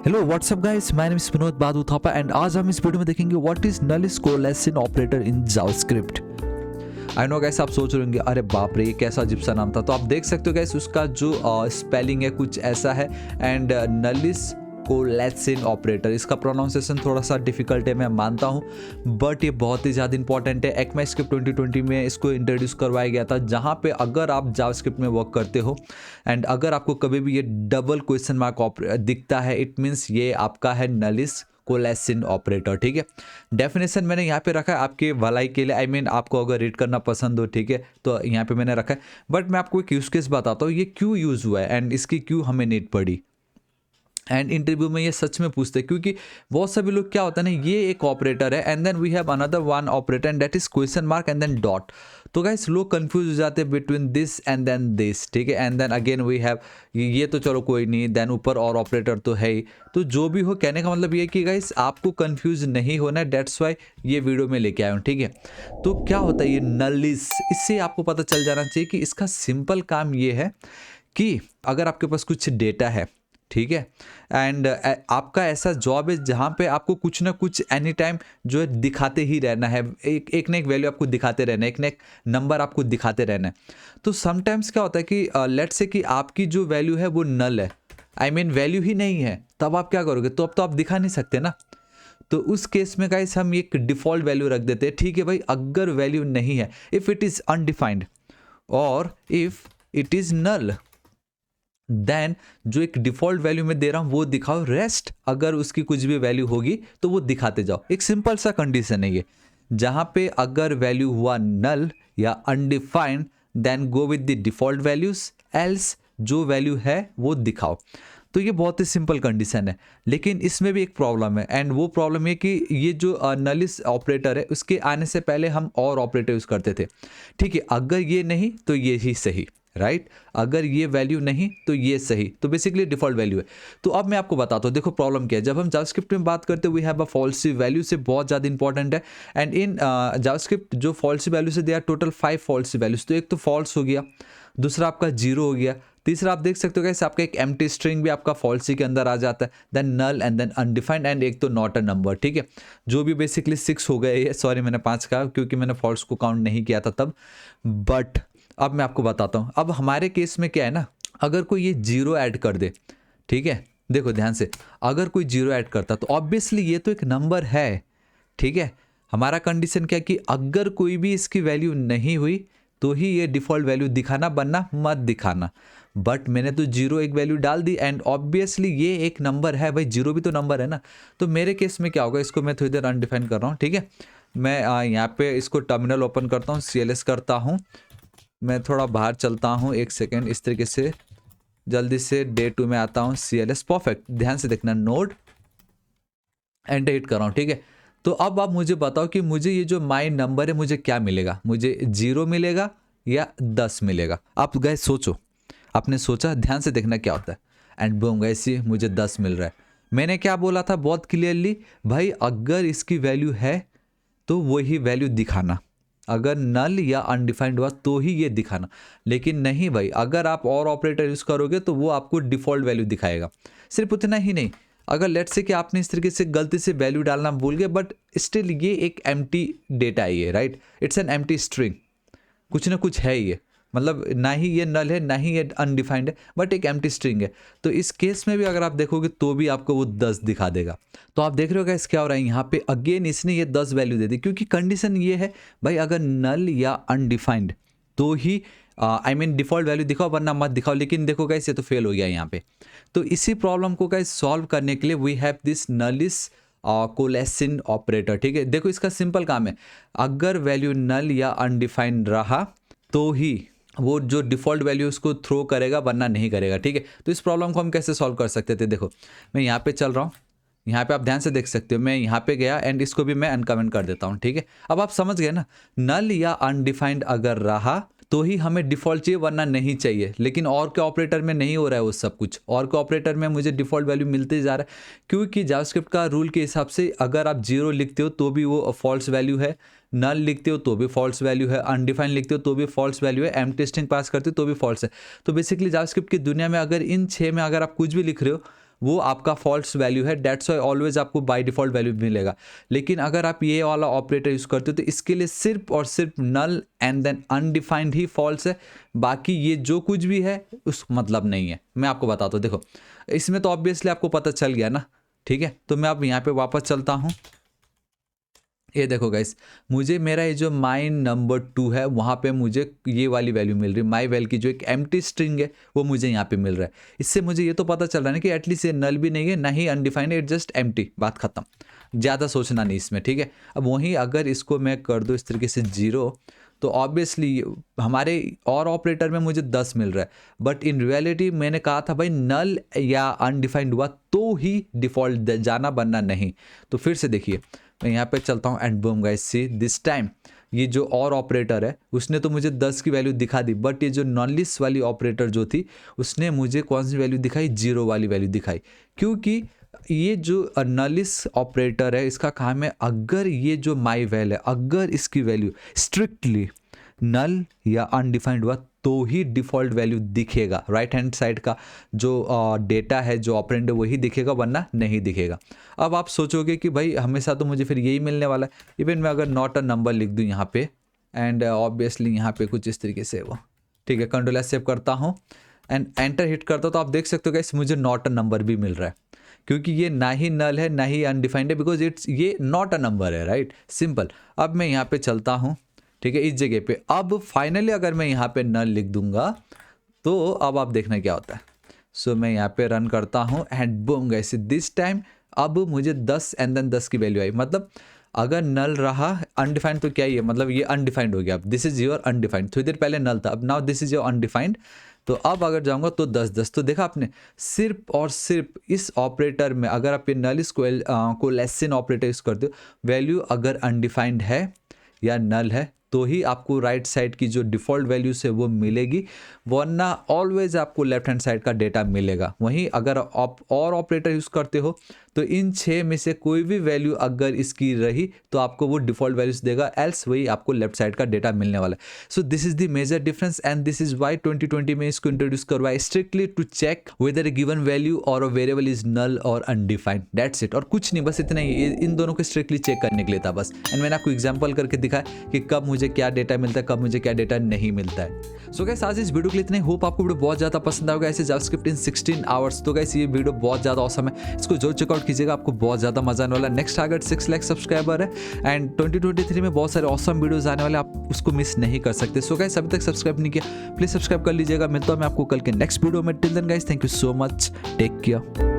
Hello what's up guys, my name is Vinod Badu Thapa and आज हम इस वीडियो में देखेंगे what is null coalescing operator in JavaScript. I know guys, आप सोच रहे होंगे अरे बाप रे ये कैसा अजीब सा नाम था। तो आप देख सकते हो गाइस उसका जो स्पेलिंग है कुछ ऐसा है एंड नलिस कोलेसिन ऑपरेटर, इसका प्रोनाउंसिएशन थोड़ा सा डिफिकल्ट है मैं मानता हूँ, बट ये बहुत ही ज़्यादा इंपॉर्टेंट है। ECMAScript 2020 में इसको इंट्रोड्यूस करवाया गया था, जहाँ पे अगर आप जावास्क्रिप्ट में वर्क करते हो एंड अगर आपको कभी भी ये डबल क्वेश्चन मार्क दिखता है, इट मीन्स ये आपका है नलिस कोलेसिन ऑपरेटर। ठीक है, डेफिनेशन मैंने यहाँ पे रखा है आपके भलाई के लिए। आई मीन आपको अगर रीड करना पसंद हो, ठीक है, तो यहाँ पे मैंने रखा है। बट मैं आपको एक यूज केस बताता हूँ ये क्यों यूज़ हुआ है एंड इसकी क्यों हमें नीड पड़ी। एंड इंटरव्यू में ये सच में पूछते हैं, क्योंकि बहुत सभी लोग क्या होता है ना, ये एक ऑपरेटर है and then we have another one operator and that is question mark and then dot. तो गाइस लोग कंफ्यूज हो जाते हैं between this and then this, ठीक है। And then again we have ये तो चलो कोई नहीं, देन ऊपर और ऑपरेटर तो है ही। तो जो भी हो, कहने का मतलब ये कि गाइस आपको कंफ्यूज नहीं होना है, दैट्स वाई ये वीडियो में लेके आया हूँ, ठीक है। तो क्या होता है ये नलिस, इससे आपको पता चल जाना चाहिए कि इसका सिंपल काम ये है कि अगर आपके पास कुछ डेटा है, ठीक है, एंड आपका ऐसा जॉब है जहाँ पे आपको कुछ ना कुछ एनी टाइम जो है दिखाते ही रहना है, एक ना एक वैल्यू आपको दिखाते रहना है, एक ना एक नंबर आपको दिखाते रहना है। तो समटाइम्स क्या होता है कि लेट्स से कि आपकी जो वैल्यू है वो नल है, आई मीन वैल्यू ही नहीं है, तब आप क्या करोगे? तो अब तो आप दिखा नहीं सकते ना। तो उस केस में गाइस हम एक डिफ़ॉल्ट वैल्यू रख देते हैं, ठीक है भाई। अगर वैल्यू नहीं है, इफ़ इट इज़ अनडिफाइंड और if it is null, then जो एक डिफॉल्ट वैल्यू में दे रहा हूं वो दिखाओ, रेस्ट अगर उसकी कुछ भी वैल्यू होगी तो वो दिखाते जाओ। एक सिंपल सा कंडीशन है ये, जहां पे अगर वैल्यू हुआ नल या undefined then go with the default values, else जो वैल्यू है वो दिखाओ। तो ये बहुत ही सिंपल कंडीशन है, लेकिन इसमें भी एक प्रॉब्लम है एंड वो प्रॉब्लम है कि ये जो नलिस ऑपरेटर है उसके आने से पहले हम और ऑपरेटर यूज करते थे, ठीक है। अगर ये नहीं तो ये ही सही, राइट अगर ये वैल्यू नहीं तो ये सही, तो बेसिकली डिफॉल्ट वैल्यू है। तो अब मैं आपको बताता हूँ, देखो प्रॉब्लम क्या है। जब हम जावास्क्रिप्ट में बात करते हैं we have a false value से बहुत ज़्यादा इंपॉर्टेंट है एंड इन जावास्क्रिप्ट जो फॉल्स वैल्यू से they are total 5 false values. तो एक तो फॉल्स हो गया, दूसरा आपका जीरो हो गया, तीसरा आप देख सकते हो कैसे आपका एक एम्प्टी स्ट्रिंग भी आपका फॉल्स के अंदर आ जाता है, then null and then undefined and एक तो नॉट अ नंबर, ठीक है। जो भी बेसिकली 6 हो गए, सॉरी मैंने 5 कहा क्योंकि मैंने फॉल्स को काउंट नहीं किया था तब। बट अब मैं आपको बताता हूँ, अब हमारे केस में क्या है ना, अगर कोई ये जीरो ऐड कर दे, ठीक है, देखो ध्यान से, अगर कोई जीरो ऐड करता तो ऑब्वियसली ये तो एक नंबर है, ठीक है। हमारा कंडीशन क्या है कि अगर कोई भी इसकी वैल्यू नहीं हुई तो ही ये डिफॉल्ट वैल्यू दिखाना, बनना मत दिखाना। बट मैंने तो जीरो एक वैल्यू डाल दी एंड ऑब्वियसली ये एक नंबर है भाई, जीरो भी तो नंबर है ना। तो मेरे केस में क्या होगा, इसको मैं थोड़ी देर अनडिफाइन कर रहा हूँ, ठीक है। मैं यहाँ पे इसको टर्मिनल ओपन करता हूँ, CLS करता हूँ, मैं थोड़ा बाहर चलता हूँ एक सेकेंड, इस तरीके से जल्दी से डे 2 में आता हूँ, CLS परफेक्ट, ध्यान से देखना, नोड एंटर हिट कर रहा हूँ, ठीक है। तो अब आप मुझे बताओ कि मुझे ये जो माई नंबर है मुझे क्या मिलेगा, मुझे 0 मिलेगा या 10 मिलेगा? आप गए सोचो, आपने सोचा, ध्यान से देखना क्या होता है एंड बूम गाइस ये मुझे 10 मिल रहा है। मैंने क्या बोला था बहुत क्लियरली, भाई अगर इसकी वैल्यू है तो वही वैल्यू दिखाना, अगर नल या अनडिफाइंड हुआ तो ही ये दिखाना। लेकिन नहीं भाई, अगर आप और ऑपरेटर यूज़ करोगे तो वो आपको डिफ़ॉल्ट वैल्यू दिखाएगा। सिर्फ उतना ही नहीं, अगर लेट्स से कि आपने इस तरीके से गलती से वैल्यू डालना भूल गए, बट स्टिल ये एक एम्प्टी डेटा है ये, right, it's an empty string, कुछ ना कुछ है ये, मतलब ना ही ये नल है ना ही ये अनडिफाइंड है, बट एक एम्प्टी स्ट्रिंग है। तो इस केस में भी अगर आप देखोगे तो भी आपको वो 10 दिखा देगा। तो आप देख रहे हो गाइस क्या हो रहा है यहाँ पे, अगेन इसने ये 10 वैल्यू दे दी, क्योंकि कंडीशन ये है भाई अगर नल या अनडिफाइंड तो ही आई मीन डिफॉल्ट वैल्यू दिखाओ, वरना मत दिखाओ। लेकिन देखो गाइस ये तो फेल हो गया यहाँ पे। तो इसी प्रॉब्लम को गाइस सॉल्व करने के लिए वी हैव दिस नलिस कोलेसिन ऑपरेटर, ठीक है। देखो इसका सिंपल काम है, अगर वैल्यू नल या अनडिफाइंड रहा तो ही वो जो डिफ़ॉल्ट वैल्यू उसको थ्रो करेगा, वरना नहीं करेगा, ठीक है। तो इस प्रॉब्लम को हम कैसे सॉल्व कर सकते थे, देखो मैं यहाँ पे चल रहा हूँ, यहाँ पे आप ध्यान से देख सकते हो, मैं यहाँ पे गया एंड इसको भी मैं अनकमेंट कर देता हूँ, ठीक है। अब आप समझ गए ना, नल या अनडिफाइंड अगर रहा तो ही हमें डिफ़ॉल्ट चाहिए, वरना नहीं चाहिए। लेकिन और के ऑपरेटर में नहीं हो रहा है वो सब कुछ, और के ऑपरेटर में मुझे डिफ़ॉल्ट वैल्यू मिलते जा रहा है, क्योंकि जावास्क्रिप्ट का रूल के हिसाब से अगर आप 0 लिखते हो तो भी वो फॉल्स वैल्यू है, नल लिखते हो तो भी फॉल्स वैल्यू है, अनडिफाइंड लिखते हो तो भी फॉल्स वैल्यू है, एम्प्टी स्ट्रिंग पास करते हो तो भी फॉल्स है। तो बेसिकली जावास्क्रिप्ट की दुनिया में अगर इन 6 में अगर आप कुछ भी लिख रहे हो वो आपका फॉल्स वैल्यू है, डेट्स वाई ऑलवेज आपको बाय डिफ़ॉल्ट वैल्यू मिलेगा। लेकिन अगर आप ये वाला ऑपरेटर यूज़ करते हो तो इसके लिए सिर्फ और सिर्फ नल एंड देन अनडिफाइंड ही फॉल्स है, बाकी ये जो कुछ भी है उस मतलब नहीं है। मैं आपको बताता हूँ, देखो इसमें तो ऑब्वियसली आपको पता चल गया ना, ठीक है। तो मैं अब यहाँ पे वापस चलता हूँ, ये देखो गाइस, मुझे मेरा ये जो माई नंबर 2 है वहाँ पे मुझे ये वाली वैल्यू मिल रही है, माई वैल की जो एक एम्प्टी स्ट्रिंग है वो मुझे यहाँ पे मिल रहा है। इससे मुझे ये तो पता चल रहा है ना कि एटलीस्ट ये नल भी नहीं है ना ही अनडिफाइंड है, इट जस्ट एम्प्टी, बात खत्म, ज़्यादा सोचना नहीं इसमें, ठीक है। अब वहीं अगर इसको मैं कर दूँ इस तरीके से 0, तो ऑब्वियसली हमारे और ऑपरेटर में मुझे 10 मिल रहा है, बट इन रियलिटी मैंने कहा था भाई नल या अनडिफाइंड हुआ तो ही डिफ़ॉल्ट जाना, बनना नहीं। तो फिर से देखिए मैं यहाँ पे चलता हूँ and boom guys, see this time ये जो और ऑपरेटर है उसने तो मुझे 10 की वैल्यू दिखा दी, बट ये जो नॉन लिस्ट वाली ऑपरेटर जो थी उसने मुझे कौन सी वैल्यू दिखाई, 0 वाली वैल्यू दिखाई। क्योंकि ये जो नलिस ऑपरेटर है इसका काम है, अगर ये जो माई वैल है अगर इसकी वैल्यू स्ट्रिक्टली नल या अनडिफाइंड हुआ तो ही डिफ़ॉल्ट वैल्यू दिखेगा, राइट हैंड साइड का जो डेटा है जो ऑपरेंड है वही दिखेगा, वरना नहीं दिखेगा। अब आप सोचोगे कि भाई हमेशा तो मुझे फिर यही मिलने वाला है। इवन मैं अगर नॉट अ नंबर लिख दूँ यहाँ पे एंड ऑब्वियसली यहाँ पे कुछ इस तरीके से वो, ठीक है, कंट्रोल एस सेव करता हूँ एंड एंटर हिट करता हूँ, तो आप देख सकते हो गाइस मुझे नॉट अ नंबर भी मिल रहा है, क्योंकि ये ना ही नल है ना ही अनडिफाइंड है, बिकॉज इट्स ये नॉट अ नंबर है, राइट, सिंपल। अब मैं यहाँ पे चलता हूँ, ठीक है, इस जगह पे अब फाइनली अगर मैं यहाँ पे नल लिख दूंगा तो अब आप देखना क्या होता है। सो मैं यहाँ पे रन करता हूँ and boom guys, this time अब मुझे 10 एंड देन 10 की वैल्यू आई। मतलब अगर नल रहा अनडिफाइंड तो क्या ही है, मतलब ये अनडिफाइंड हो गया, अब दिस इज योर अनडिफाइंड, थोड़ी देर पहले नल था, अब now this is your undefined. तो अब अगर जाऊंगा तो 10-10, तो देखा आपने, सिर्फ और सिर्फ इस ऑपरेटर में अगर आप ये नल कोलेसिन ऑपरेटर यूज करते हो, वैल्यू अगर अनडिफाइंड है या नल है तो ही आपको राइट साइड की जो डिफ़ॉल्ट वैल्यूज है वो मिलेगी, वरना ऑलवेज आपको लेफ्ट हैंड साइड का डेटा मिलेगा। वहीं अगर आप और ऑपरेटर यूज़ करते हो तो इन 6 में से कोई भी वैल्यू अगर इसकी रही तो आपको वो डिफ़ॉल्ट वैल्यूज देगा, एल्स वही आपको लेफ्ट साइड का डेटा मिलने वाला है। So this is the major difference and this is why 2020 में इसको इंट्रोड्यूस करवाया, strictly to check whether a given value और अ वेरिएबल इज नल और अनडिफाइंड, दैट्स इट। और कुछ नहीं, बस इतना ही, इन दोनों को स्ट्रिक्टली चेक करने के लिए था बस। एंड मैंने आपको एग्जाम्पल करके दिखाया कि कब मुझे क्या डेटा मिलता है, कब मुझे क्या डेटा नहीं मिलता है। सो गाइस आज इस वीडियो के लिए इतना ही, होप आपको वीडियो बहुत ज़्यादा पसंद आएगा, ऐसे जावास्क्रिप्ट इन 16 आवर्स। तो गाइस ये वीडियो बहुत ज़्यादा ऑसम है, इसको जरूर चेकआउट कीजिएगा, आपको बहुत ज़्यादा मजा आने वाला है। नेक्स्ट टारगेट 6 लाख सब्सक्राइबर है एंड 2023 में बहुत सारे ऑसम वीडियोस आने वाले, आप उसको मिस नहीं कर सकते। सो गाइस अभी तक सब्सक्राइब नहीं किया प्लीज सब्सक्राइब कर लीजिएगा। मिलता हूं मैं आपको कल के नेक्स्ट वीडियो में। Till then guys thank you so much, take care.